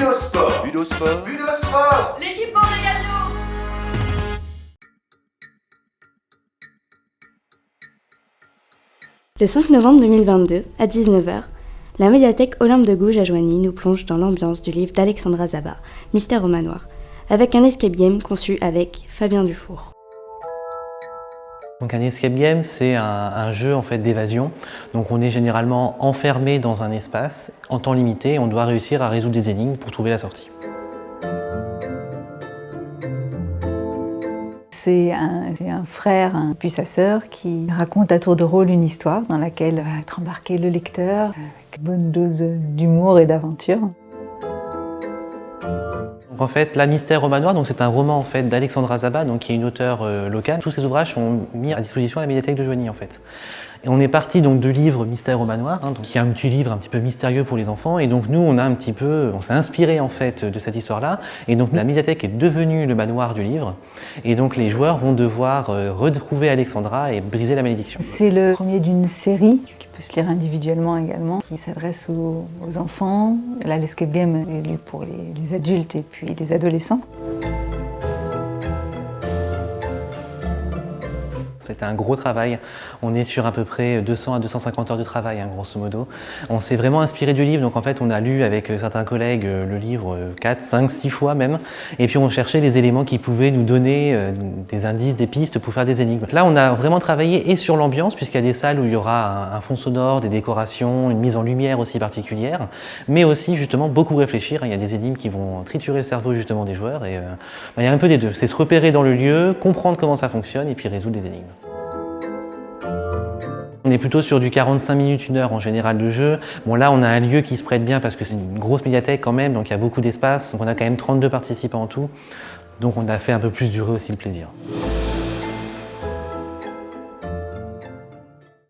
Budosport. Budosport. Budosport. L'équipement des gâteaux. Le 5 novembre 2022, à 19h, la médiathèque Olympe de Gouges à Joigny nous plonge dans l'ambiance du livre d'Alexandra Zabat, Mystère au manoir, avec un escape game conçu avec Fabien Dufour. Donc un escape game, c'est un jeu en fait d'évasion. Donc on est généralement enfermé dans un espace en temps limité et on doit réussir à résoudre des énigmes pour trouver la sortie. C'est un frère, puis sa sœur, qui raconte à tour de rôle une histoire dans laquelle va être embarqué le lecteur avec une bonne dose d'humour et d'aventure. Donc en fait, La Mystère au manoir, c'est un roman en fait d'Alexandra Zabat, qui est une auteure locale. Tous ces ouvrages sont mis à disposition à la médiathèque de Joigny en fait. Et on est parti donc du livre Mystère au manoir, qui est un petit livre un petit peu mystérieux pour les enfants. Et donc nous, on s'est inspiré en fait de cette histoire-là. Et donc la médiathèque est devenue le manoir du livre. Et donc les joueurs vont devoir retrouver Alexandra et briser la malédiction. C'est le premier d'une série qui peut se lire individuellement également, qui s'adresse aux enfants. Là, l'escape game est lu pour les adultes et puis les adolescents. C'était un gros travail. On est sur à peu près 200 à 250 heures de travail, grosso modo. On s'est vraiment inspiré du livre, donc en fait on a lu avec certains collègues le livre 4, 5, 6 fois même. Et puis on cherchait les éléments qui pouvaient nous donner des indices, des pistes pour faire des énigmes. Là on a vraiment travaillé et sur l'ambiance, puisqu'il y a des salles où il y aura un fond sonore, des décorations, une mise en lumière aussi particulière, mais aussi justement beaucoup réfléchir. Il y a des énigmes qui vont triturer le cerveau justement des joueurs. Et il y a un peu des deux. C'est se repérer dans le lieu, comprendre comment ça fonctionne et puis résoudre des énigmes. On est plutôt sur du 45 minutes, 1 heure en général de jeu. Bon là on a un lieu qui se prête bien parce que c'est une grosse médiathèque quand même, donc il y a beaucoup d'espace. Donc on a quand même 32 participants en tout. Donc on a fait un peu plus durer aussi le plaisir.